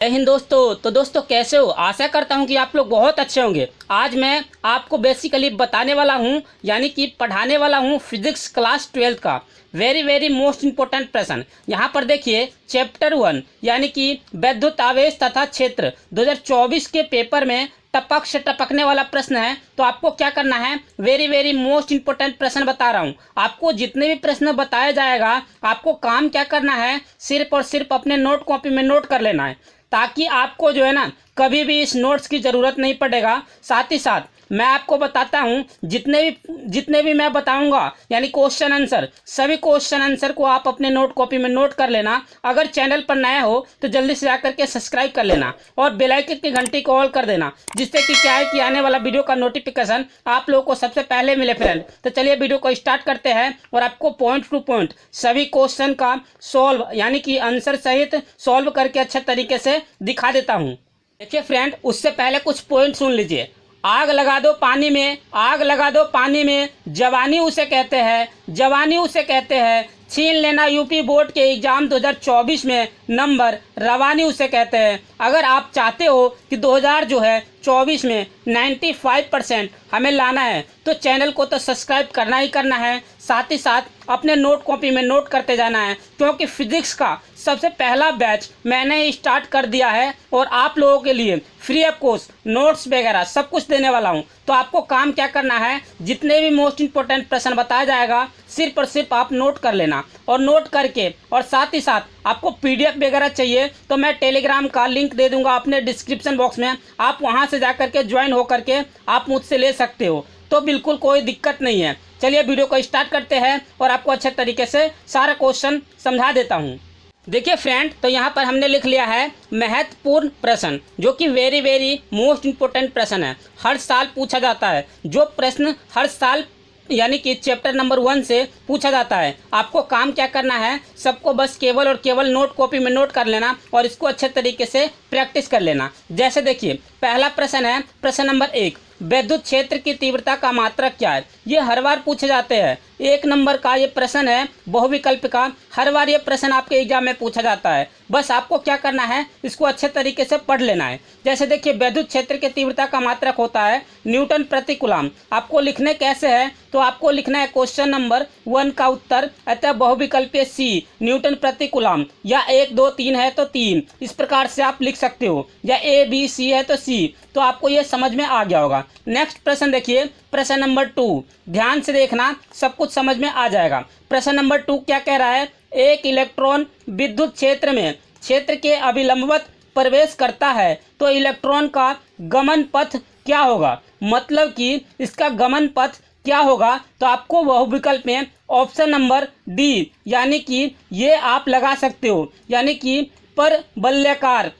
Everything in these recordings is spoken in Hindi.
जय हिंद दोस्तों। तो दोस्तों कैसे हो? आशा करता हूं कि आप लोग बहुत अच्छे होंगे। आज मैं आपको बेसिकली बताने वाला हूं यानी कि पढ़ाने वाला हूं फिजिक्स क्लास 12 का वेरी मोस्ट इम्पोर्टेंट प्रश्न। यहां पर देखिए चैप्टर 1 यानी कि विद्युत आवेश तथा क्षेत्र 2024 के पेपर में टपक से टपकने वाला प्रश्न है। तो आपको क्या करना है, वेरी मोस्ट इंपोर्टेंट प्रश्न बता रहा हूं। आपको जितने भी प्रश्न बताया जाएगा आपको काम क्या करना है, सिर्फ और सिर्फ अपने नोट कॉपी में नोट कर लेना है, ताकि आपको जो है ना कभी भी इस नोट्स की ज़रूरत नहीं पड़ेगा। साथ ही साथ मैं आपको बताता हूं जितने भी मैं बताऊंगा यानी क्वेश्चन आंसर, सभी क्वेश्चन आंसर को आप अपने नोट कॉपी में नोट कर लेना। अगर चैनल पर नया हो तो जल्दी से जाकर के सब्सक्राइब कर लेना और बेल आइकन की घंटी को ऑल कर देना, जिससे कि क्या है कि आने वाला वीडियो का नोटिफिकेशन आप लोगों को सबसे पहले मिले फ्रेंड। तो चलिए वीडियो को स्टार्ट करते हैं और आपको पॉइंट टू पॉइंट सभी क्वेश्चन का सॉल्व यानी कि आंसर सहित सॉल्व करके अच्छे तरीके से दिखा देता हूँ। देखिए फ्रेंड, उससे पहले कुछ पॉइंट सुन लीजिए। आग लगा दो पानी में, आग लगा दो पानी में, जवानी उसे कहते हैं, जवानी उसे कहते हैं। छीन लेना यूपी बोर्ड के एग्जाम 2024 में नंबर, रवानी उसे कहते हैं। अगर आप चाहते हो कि 2024 में 95% हमें लाना है तो चैनल को तो सब्सक्राइब करना ही करना है, साथ ही साथ अपने नोट कॉपी में नोट करते जाना है, क्योंकि फिजिक्स का सबसे पहला बैच मैंने ही स्टार्ट कर दिया है और आप लोगों के लिए फ्री ऑफ कॉस्ट नोट्स वगैरह सब कुछ देने वाला हूं। तो आपको काम क्या करना है, जितने भी मोस्ट इंपोर्टेंट प्रश्न बताया जाएगा सिर्फ और सिर्फ आप नोट कर लेना, और नोट करके और साथ ही साथ आपको पीडीएफ वगैरह चाहिए तो मैं टेलीग्राम का लिंक दे दूंगा अपने डिस्क्रिप्शन बॉक्स में, आप वहां से जाकर के ज्वाइन होकर के आप मुझसे ले सकते हो। तो बिल्कुल कोई दिक्कत नहीं है। चलिए वीडियो को स्टार्ट करते हैं और आपको अच्छे तरीके से सारा क्वेश्चन समझा देता हूँ। देखिए फ्रेंड, तो यहाँ पर हमने लिख लिया है महत्वपूर्ण प्रश्न, जो कि वेरी मोस्ट इम्पोर्टेंट प्रश्न है, हर साल पूछा जाता है। जो प्रश्न हर साल यानी कि चैप्टर नंबर 1 से पूछा जाता है, आपको काम क्या करना है, सबको बस केवल और केवल नोट कॉपी में नोट कर लेना और इसको अच्छे तरीके से प्रैक्टिस कर लेना। जैसे देखिए पहला प्रश्न है, प्रश्न नंबर 1, विद्युत क्षेत्र की तीव्रता का मात्रक क्या है। ये हर बार पूछे जाते हैं। 1 नंबर का ये प्रश्न है बहुविकल्प का, हर बार ये प्रश्न आपके एग्जाम में पूछा जाता है। बस आपको क्या करना है, इसको अच्छे तरीके से पढ़ लेना है। जैसे देखिए विद्युत क्षेत्र की तीव्रता का मात्रक होता है न्यूटन प्रति कूलम। आपको लिखने कैसे है, तो आपको लिखना है क्वेश्चन नंबर 1 का उत्तर, अतः बहुविकल्पीय सी प्रति प्रति कूलम, या 1 2 3 है तो 3, इस प्रकार से आप लिख सकते हो, या A B C है तो C। तो आपको ये समझ में आ गया होगा। नेक्स्ट प्रश्न देखिए, प्रश्न नंबर 2, ध्यान से देखना सब कुछ समझ में आ जाएगा। प्रश्न नंबर 2 क्या कह रहा है, एक इलेक्ट्रॉन विद्युत क्षेत्र में क्षेत्र के अभिलंबवत प्रवेश करता है तो इलेक्ट्रॉन का गमन पथ क्या होगा। मतलब कि इसका गमन पथ क्या होगा, तो आपको बहुविकल्प में ऑप्शन नंबर डी यानी कि ये आप लगा सकते हो, यानी कि परवलयाकार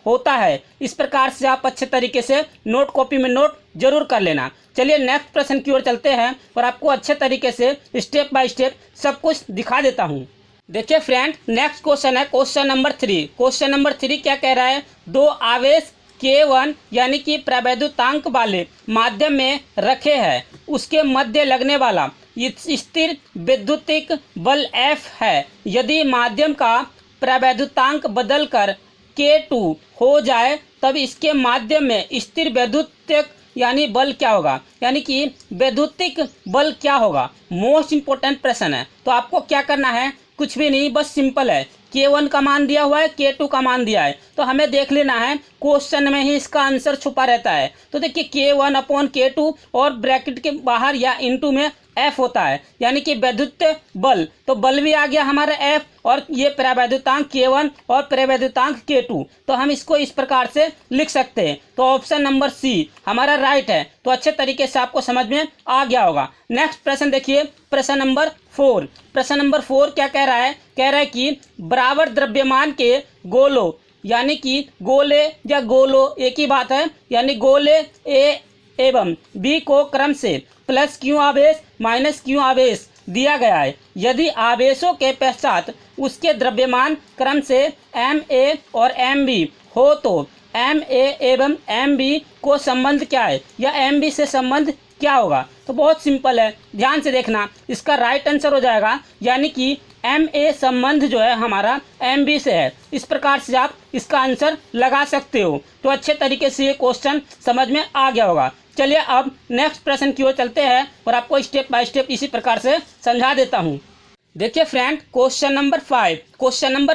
होता है। इस प्रकार से आप अच्छे तरीके से नोट कॉपी में नोट जरूर कर लेना। चलिए नेक्स्ट प्रश्न की ओर चलते हैं और आपको अच्छे तरीके से स्टेप बाय स्टेप सब कुछ दिखा देता हूँ। देखिए फ्रेंड, नेक्स्ट क्वेश्चन है क्वेश्चन नंबर 3। क्वेश्चन नंबर 3 क्या कह रहा है, 2 आवेश K1 यानी कि प्रवैद्युतांक वाले माध्यम में रखे हैं, उसके मध्य लगने वाला स्थिर विद्युतिक बल F है। यदि माध्यम का प्रवैद्युतांक बदलकर K2 हो जाए तब इसके माध्यम में स्थिर वैद्युतिक यानी बल क्या होगा, यानी कि वैद्युतिक बल क्या होगा। मोस्ट इंपोर्टेंट प्रश्न है। तो आपको क्या करना है, कुछ भी नहीं, बस सिंपल है। K1 का मान दिया हुआ है, K2 का मान दिया है, तो हमें देख लेना है क्वेश्चन में ही इसका आंसर छुपा रहता है। तो देखिए K1 अपॉन K2 और ब्रैकेट के बाहर या इनटू में F होता है, यानी कि वैद्युत बल, तो बल भी आ गया हमारा F, और ये प्रवैद्युतांक K1 और प्रवैद्युतांक K2, तो हम इसको इस प्रकार से लिख सकते हैं। तो ऑप्शन नंबर C हमारा राइट है। तो अच्छे तरीके से आपको समझ में आ गया होगा। नेक्स्ट प्रश्न देखिए, प्रश्न नंबर 4। प्रश्न नंबर 4 क्या कह रहा है, कह रहा है कि बराबर द्रव्यमान के गोलों यानी कि गोले या गोलो एक ही बात है, यानी गोले A एवं B को क्रम से प्लस Q आवेश माइनस Q आवेश दिया गया है। यदि आवेशों के पश्चात उसके द्रव्यमान क्रम से Ma और Mb हो तो Ma एवं Mb को संबंध क्या है, या Mb से संबंध क्या होगा। तो बहुत सिंपल है, ध्यान से देखना, इसका राइट आंसर हो जाएगा यानी कि MA संबंध जो है हमारा MB से है। इस प्रकार से आप इसका आंसर लगा सकते हो। तो अच्छे तरीके से ये क्वेश्चन समझ में आ गया होगा। चलिए अब नेक्स्ट प्रश्न की ओर चलते हैं और आपको स्टेप बाय स्टेप इसी प्रकार से समझा देता हूँ। देखिए फ्रेंड, क्वेश्चन नंबर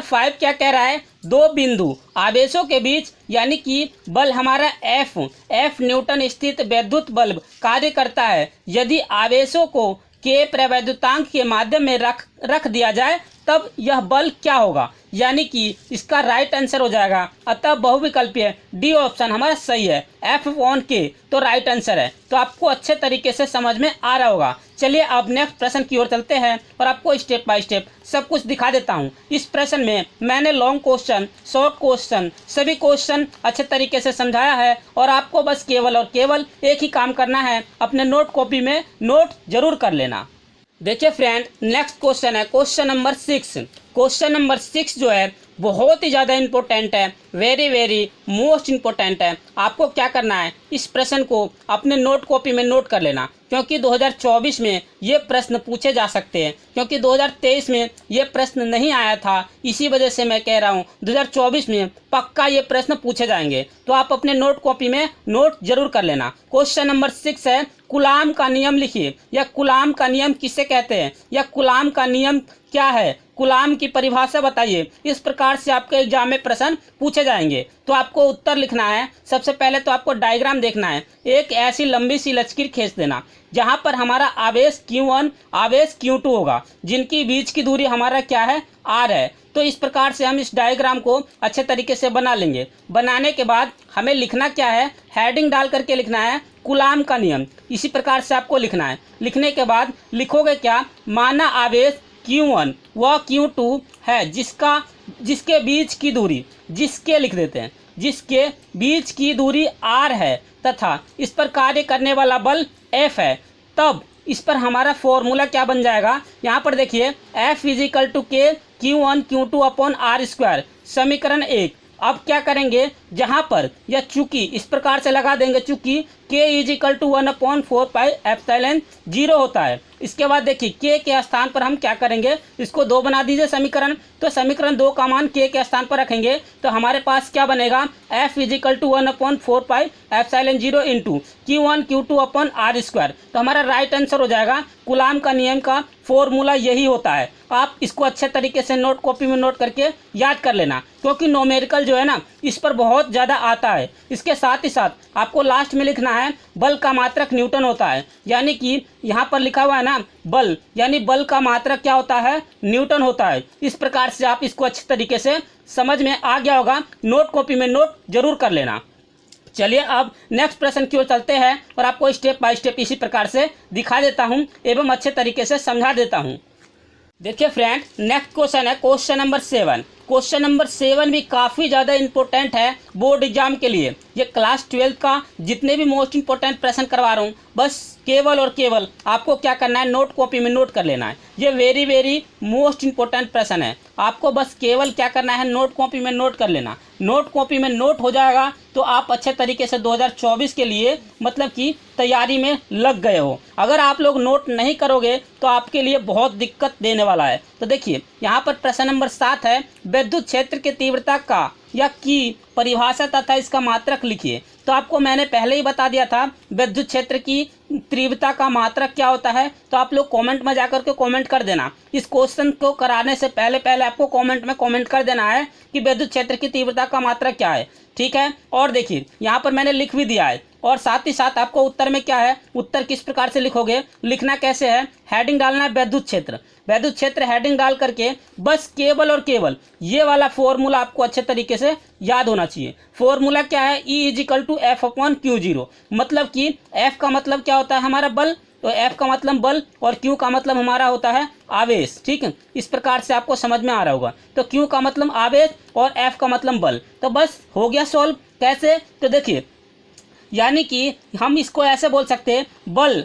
5 क्या कह रहा है, दो बिंदु आवेशों के बीच यानी कि बल हमारा F न्यूटन स्थित वैद्युत बल्ब कार्य करता है। यदि आवेशों को के प्रवैद्युतांक के माध्यम में रख दिया जाए तब यह बल क्या होगा, यानी कि इसका राइट आंसर हो जाएगा। अतः बहुविकल्पीय डी ऑप्शन हमारा सही है, F/K तो राइट आंसर है। तो आपको अच्छे तरीके से समझ में आ रहा होगा। चलिए अब नेक्स्ट प्रश्न की ओर चलते हैं और आपको स्टेप बाय स्टेप सब कुछ दिखा देता हूँ। इस प्रश्न में मैंने लॉन्ग क्वेश्चन, शॉर्ट क्वेश्चन, सभी क्वेश्चन अच्छे तरीके से समझाया है और आपको बस केवल और केवल एक ही काम करना है, अपने नोट कॉपी में नोट जरूर कर लेना। देखिए फ्रेंड, नेक्स्ट क्वेश्चन है क्वेश्चन नंबर 6। क्वेश्चन नंबर 6 जो है बहुत ही ज़्यादा इंपॉर्टेंट है, वेरी मोस्ट इंपॉर्टेंट है। आपको क्या करना है, इस प्रश्न को अपने नोट कॉपी में नोट कर लेना, क्योंकि 2024 में ये प्रश्न पूछे जा सकते हैं, क्योंकि 2023 में ये प्रश्न नहीं आया था। इसी वजह से मैं कह रहा हूँ 2024 में पक्का ये प्रश्न पूछे जाएंगे। तो आप अपने नोट कॉपी में नोट जरूर कर लेना। क्वेश्चन नंबर 6 है, कूलाम का नियम लिखिए। या कूलाम का नियम किसे कहते हैं, या कूलाम का नियम क्या है, कूलाम की परिभाषा बताइए। इस प्रकार से आपके एग्जाम में प्रश्न पूछे जाएंगे। तो आपको उत्तर लिखना है। सबसे पहले तो आपको डायग्राम देखना है। एक ऐसी लंबी सी लकीर खींच देना जहां पर हमारा आवेश Q1 आवेश Q2 होगा, जिनकी बीच की दूरी हमारा क्या है, R है। तो इस प्रकार से हम इस डायग्राम को अच्छे तरीके से बना लेंगे। बनाने के बाद हमें लिखना क्या है, हेडिंग डाल करके लिखना है कूलाम का नियम। इसी प्रकार से आपको लिखना है। लिखने के बाद लिखोगे क्या, माना आवेश Q1 व Q2 है जिसके बीच की दूरी, जिसके लिख देते हैं, जिसके बीच की दूरी R है तथा इस पर कार्य करने वाला बल F है। तब इस पर हमारा फॉर्मूला क्या बन जाएगा, यहाँ पर देखिए F = K Q1 Q2/R², समीकरण 1। अब क्या करेंगे, जहाँ पर या चूंकि इस प्रकार से लगा देंगे, चूंकि K = 1/4πε0 होता है। इसके बाद देखिए K के स्थान पर हम क्या करेंगे, इसको 2 बना दीजिए समीकरण। तो समीकरण 2 का मान K के स्थान पर रखेंगे तो हमारे पास क्या बनेगा, F = 1/4πε0 × Q1 Q2/R²। तो हमारा राइट आंसर हो जाएगा। कूलाम का नियम का फॉर्मूला यही होता है। आप इसको अच्छे तरीके से नोट कॉपी में नोट करके याद कर लेना, क्योंकि न्यूमेरिकल जो है ना, इस पर बहुत ज़्यादा आता है। इसके साथ ही साथ आपको लास्ट में लिखना है बल का मात्रक न्यूटन होता है, यानी कि यहाँ पर लिखा हुआ है ना बल, यानी बल का मात्रक क्या होता है, न्यूटन होता है। इस प्रकार से आप इसको अच्छे तरीके से समझ में आ गया होगा। नोट कॉपी में नोट जरूर कर लेना। चलिए अब नेक्स्ट प्रश्न की ओर चलते हैं और आपको स्टेप बाय स्टेप इसी प्रकार से दिखा देता हूँ एवं अच्छे तरीके से समझा देता हूँ। देखिए फ्रेंड, नेक्स्ट क्वेश्चन है क्वेश्चन नंबर 7। क्वेश्चन नंबर 7 भी काफ़ी ज़्यादा इंपॉर्टेंट है बोर्ड एग्जाम के लिए। ये क्लास 12 का जितने भी मोस्ट इंपॉर्टेंट प्रश्न करवा रहा हूँ, बस केवल और केवल आपको क्या करना है, नोट कॉपी में नोट कर लेना है। ये वेरी मोस्ट इंपॉर्टेंट प्रश्न है। आपको बस केवल क्या करना है, नोट कॉपी में नोट कर लेना। नोट कॉपी में नोट हो जाएगा तो आप अच्छे तरीके से 2024 के लिए मतलब कि तैयारी में लग गए हो। अगर आप लोग नोट नहीं करोगे तो आपके लिए बहुत दिक्कत देने वाला है। तो देखिए यहाँ पर प्रश्न नंबर 7 है, विद्युत क्षेत्र की तीव्रता का या की परिभाषा तथा इसका मात्रक लिखिए। तो आपको मैंने पहले ही बता दिया था विद्युत क्षेत्र की तीव्रता का मात्रक क्या होता है। तो आप लोग कमेंट में जाकर के कमेंट कर देना। इस क्वेश्चन को कराने से पहले आपको कमेंट में कमेंट कर देना है कि विद्युत क्षेत्र की तीव्रता का मात्रक क्या है, ठीक है। और देखिए यहाँ पर मैंने लिख भी दिया है, और साथ ही साथ आपको उत्तर में क्या है, उत्तर किस प्रकार से लिखोगे, लिखना कैसे है, हेडिंग डालना है विद्युत क्षेत्र। विद्युत क्षेत्र हेडिंग डाल करके बस केवल और केवल ये वाला फॉर्मूला आपको अच्छे तरीके से याद होना चाहिए। फॉर्मूला क्या है, E = F/Q0। मतलब कि F का मतलब क्या होता है, हमारा बल। तो F का मतलब बल और Q का मतलब हमारा होता है आवेश, ठीक है। इस प्रकार से आपको समझ में आ रहा होगा। तो Q का मतलब आवेश और F का मतलब बल। तो बस हो गया सॉल्व। कैसे, तो देखिए यानी कि हम इसको ऐसे बोल सकते हैं, बल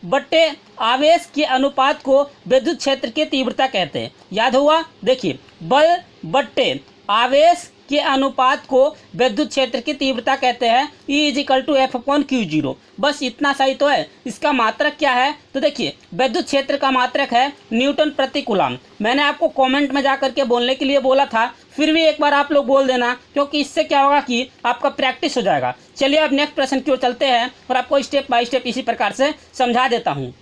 बट्टे आवेश के अनुपात को विद्युत क्षेत्र की तीव्रता कहते हैं। याद हुआ, देखिए बल बट्टे आवेश के अनुपात को विद्युत क्षेत्र की तीव्रता कहते हैं। E=F/Q0। बस इतना सही तो है। इसका मात्रक क्या है? तो देखिए, विद्युत क्षेत्र का मात्रक है न्यूटन प्रति कूलम। मैंने आपको कमेंट में जा करके बोलने के लिए बोला था, फिर भी एक बार आप लोग बोल देना, क्योंकि इससे क्या होगा कि आपका प्रैक्टिस हो जाएगा। चलिए अब नेक्स्ट प्रश्न की ओर चलते हैं और आपको स्टेप बाय स्टेप इसी प्रकार से समझा देता हूँ।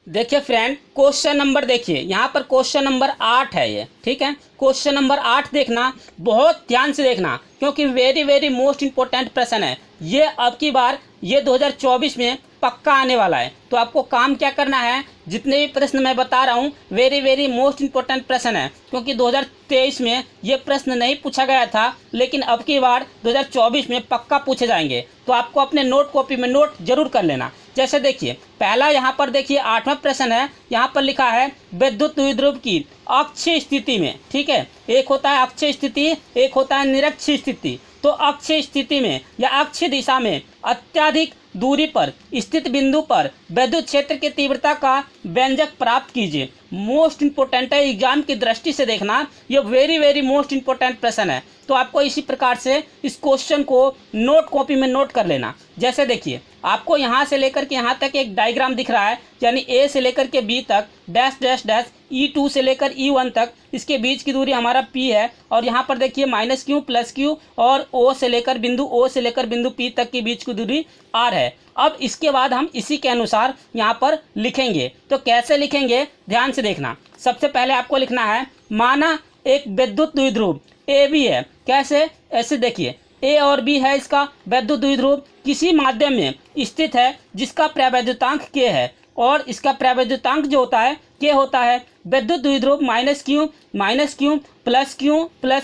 देखिए फ्रेंड, क्वेश्चन नंबर देखिए, यहाँ पर क्वेश्चन नंबर 8 है ये, ठीक है। क्वेश्चन नंबर 8 देखना, बहुत ध्यान से देखना, क्योंकि वेरी मोस्ट इंपॉर्टेंट प्रश्न है ये। अब की बार ये 2024 में पक्का आने वाला है। तो आपको काम क्या करना है, जितने भी प्रश्न मैं बता रहा हूँ वेरी मोस्ट इंपॉर्टेंट प्रश्न है, क्योंकि 2023 में ये प्रश्न नहीं पूछा गया था, लेकिन अब की बार 2024 में पक्का पूछे जाएंगे। तो आपको अपने नोट कॉपी में नोट जरूर कर लेना। जैसे देखिए, पहला यहाँ पर देखिए 8वां प्रश्न है। यहाँ पर लिखा है विद्युत द्विध्रुव की अक्षीय स्थिति में, ठीक है। एक होता है अक्षीय स्थिति, एक होता है निरक्षीय स्थिति। तो अक्षीय स्थिति में या अक्षीय दिशा में अत्यधिक दूरी पर स्थित बिंदु पर विद्युत क्षेत्र की तीव्रता का व्यंजक प्राप्त कीजिए। मोस्ट इंपोर्टेंट है, एग्जाम की दृष्टि से देखना, ये वेरी मोस्ट इंपोर्टेंट प्रश्न है। तो आपको इसी प्रकार से इस क्वेश्चन को नोट कॉपी में नोट कर लेना। जैसे देखिए, आपको यहाँ से लेकर के यहाँ तक एक डायग्राम दिख रहा है, यानी ए से लेकर के बी तक डैश डैश डैश E2 से लेकर E1 तक, इसके बीच की दूरी हमारा P है। और यहाँ पर देखिए -Q +Q और O से लेकर बिंदु P तक के बीच की दूरी R है। अब इसके बाद हम इसी के अनुसार यहाँ पर लिखेंगे। तो कैसे लिखेंगे, ध्यान से देखना। सबसे पहले आपको लिखना है, माना एक विद्युत द्विध्रुव AB है। कैसे? ऐसे देखिए, A और B है इसका विद्युत द्विध्रुव, किसी माध्यम में स्थित है जिसका प्रवैद्युतांक K है, और इसका प्रवैद्युतांक जो होता है K होता है। विद्युत द्विध्रुव -Q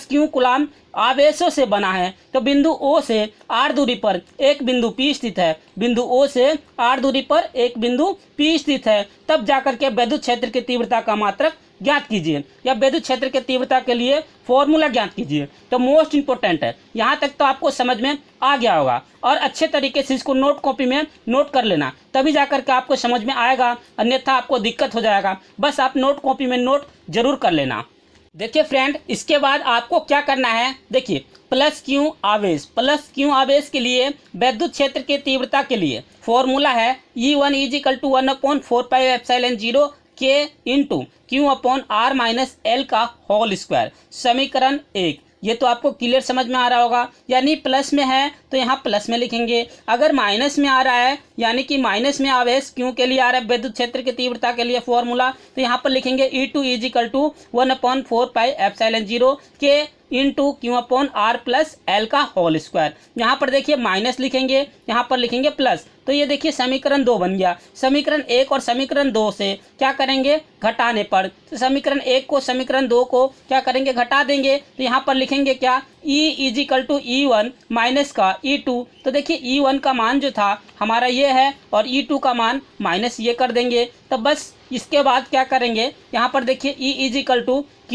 +Q कूलाम आवेशों से बना है। तो बिंदु O से R दूरी पर एक बिंदु P स्थित है, बिंदु O से R दूरी पर एक बिंदु P स्थित है। तब जाकर के विद्युत क्षेत्र की तीव्रता का मात्रक ज्ञात कीजिए, या विद्युत क्षेत्र की तीव्रता के लिए फॉर्मूला ज्ञात कीजिए। तो मोस्ट इंपोर्टेंट है। यहाँ तक तो आपको समझ में आ गया होगा, और अच्छे तरीके से इसको नोट कॉपी में नोट कर लेना, तभी जाकर के आपको समझ में आएगा, अन्यथा आपको दिक्कत हो जाएगा। बस आप नोट कॉपी में नोट जरूर कर लेना। देखिए फ्रेंड, इसके बाद आपको क्या करना है, देखिए +Q आवेश के लिए विद्युत क्षेत्र की तीव्रता के लिए फॉर्मूला है E1 = 1/4πε0 K × Q/R - L का होल स्क्वायर। समीकरण 1। ये तो आपको क्लियर समझ में आ रहा होगा, यानी प्लस में है तो यहाँ प्लस में लिखेंगे। अगर माइनस में आ रहा है, यानी कि माइनस में आवेश क्यों के लिए आ रहा है, विद्युत क्षेत्र की तीव्रता के लिए फॉर्मूला, तो यहाँ पर लिखेंगे E2 = 1/4πε0 K × Q/R + L का होल स्क्वायर। यहाँ पर देखिए माइनस लिखेंगे, यहाँ पर लिखेंगे प्लस। तो ये देखिए समीकरण 2 बन गया। समीकरण 1 और समीकरण 2 से क्या करेंगे, घटाने पर, तो समीकरण 1 को समीकरण 2 को क्या करेंगे, घटा देंगे। तो यहाँ पर लिखेंगे क्या, E = E1 माइनस का E2। तो देखिए E1 का मान जो था हमारा ये है, और E2 का मान माइनस ये कर देंगे। तो बस इसके बाद क्या करेंगे, यहाँ पर देखिए E = Q/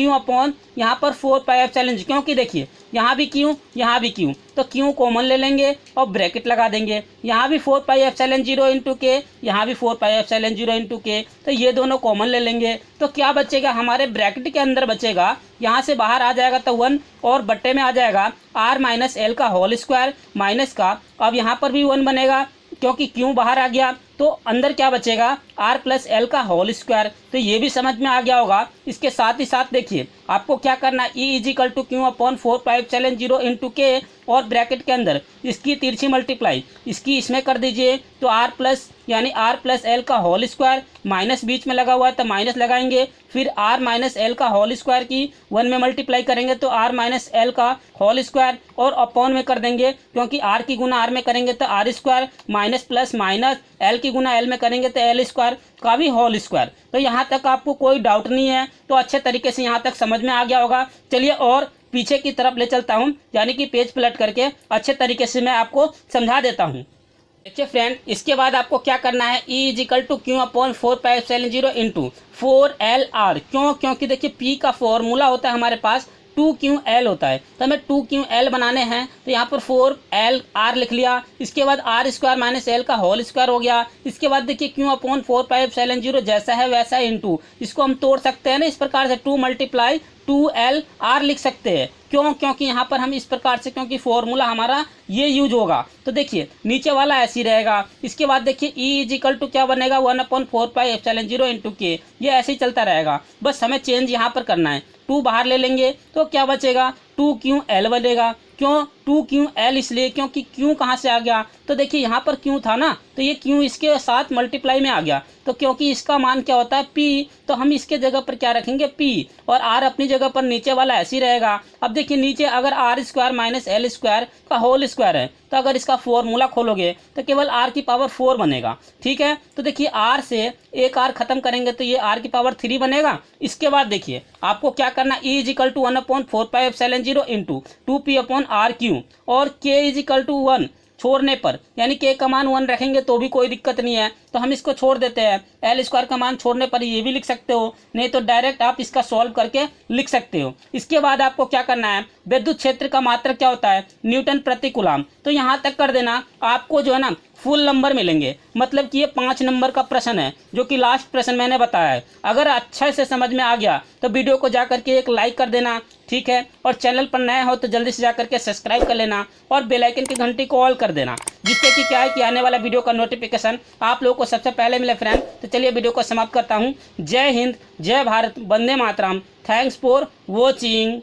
यहाँ पर 4πε0, क्योंकि देखिए यहाँ भी Q यहाँ भी Q, तो Q कॉमन ले लेंगे और ब्रैकेट लगा देंगे। यहाँ भी 4πε0 × K, यहाँ भी 4πε0 × K, तो ये दोनों कॉमन ले लेंगे। तो क्या बचेगा, हमारे ब्रैकेट के अंदर बचेगा, यहाँ से बाहर आ जाएगा तो 1, और बट्टे में आ जाएगा R - L का होल स्क्वायर माइनस का। अब यहाँ पर भी 1 बनेगा, क्योंकि Q बाहर आ गया, तो अंदर क्या बचेगा, R + L का होल स्क्वायर। तो ये भी समझ में आ गया होगा। इसके साथ ही साथ देखिए आपको क्या करना है, E = Q/4πε0 × K, और ब्रैकेट के अंदर इसकी तिरछी मल्टीप्लाई इसकी इसमें कर दीजिए। तो R + L का होल स्क्वायर, माइनस बीच में लगा हुआ है तो माइनस लगाएंगे, फिर R - L का होल स्क्वायर की 1 में मल्टीप्लाई करेंगे तो R - L का होल स्क्वायर, और अपॉन में कर देंगे, क्योंकि R की गुना R में करेंगे तो R² minus plus minus L की गुना L में करेंगे तो L² का भी होल स्क्वायर। तो यहाँ तक आपको कोई डाउट नहीं है, तो अच्छे तरीके से यहाँ तक समझ में आ गया होगा। चलिए और पीछे की तरफ ले चलता हूँ, यानी कि पेज पलट करके अच्छे तरीके से मैं आपको समझा देता हूँ। देखिए फ्रेंड, इसके बाद आपको क्या करना है, E = Q/4πε0 × 4LR। क्यों? क्योंकि देखिए P का फॉर्मूला होता है हमारे पास 2QL होता है, तो हमें 2QL बनाने हैं। तो यहाँ पर 4LR लिख लिया, इसके बाद R² - L का होल स्क्वायर हो गया। इसके बाद देखिए Q/4πε0 जैसा है वैसा इंटू, इसको हम तोड़ सकते हैं ना इस प्रकार से, 2 × 2LR लिख सकते हैं। क्यों? क्योंकि यहाँ पर हम इस प्रकार से, क्योंकि फॉर्मूला हमारा ये यूज होगा। तो देखिए नीचे वाला ऐसे ही रहेगा। इसके बाद देखिए E इजिकल टू क्या बनेगा, 1/4πε0 इंटू के, ये ऐसे ही चलता रहेगा। बस हमें चेंज यहाँ पर करना है, 2 बाहर ले लेंगे तो क्या बचेगा, 2QL बनेगा। क्यों 2QL? इसलिए क्योंकि Q कहाँ से आ गया, तो देखिए यहाँ पर Q था ना, तो ये Q इसके साथ मल्टीप्लाई में आ गया। तो क्योंकि इसका मान क्या होता है P, तो हम इसके जगह पर क्या रखेंगे P, और R अपनी जगह पर नीचे वाला ऐसे ही रहेगा। अब देखिए नीचे अगर R² माइनस L² का होल स्क्वायर है, तो अगर इसका फॉर्मूला खोलोगे तो केवल R की पावर 4 बनेगा। ठीक है, तो देखिए R से एक R खत्म करेंगे तो ये R की पावर 3 बनेगा। इसके बाद देखिए आपको क्या करना, E is equal to 1/4πε0 into 2P/RQ, और K इजिकल टू 1 छोड़ने पर, यानी K का मान 1 रखेंगे तो भी कोई दिक्कत नहीं है, तो हम इसको छोड़ देते हैं। L² का मान छोड़ने पर ये भी लिख सकते हो, नहीं तो डायरेक्ट आप इसका सॉल्व करके लिख सकते हो। इसके बाद आपको क्या करना है, विद्युत क्षेत्र का मात्रक क्या होता है, न्यूटन प्रति कूलम। तो यहाँ तक कर देना, आपको जो है ना फुल नंबर मिलेंगे। मतलब कि ये 5 नंबर का प्रश्न है, जो कि लास्ट प्रश्न मैंने बताया है। अगर अच्छे से समझ में आ गया तो वीडियो को जा करके एक लाइक कर देना, ठीक है, और चैनल पर नए हो तो जल्दी से जा करके सब्सक्राइब कर लेना, और बेल आइकन की घंटी को ऑल कर देना, जिससे कि क्या है कि आने वाला वीडियो का नोटिफिकेशन आप लोगों को सबसे पहले मिले फ्रेंड। तो चलिए वीडियो को समाप्त करता हूँ। जय हिंद, जय भारत, वंदे मातरम। Thanks for watching.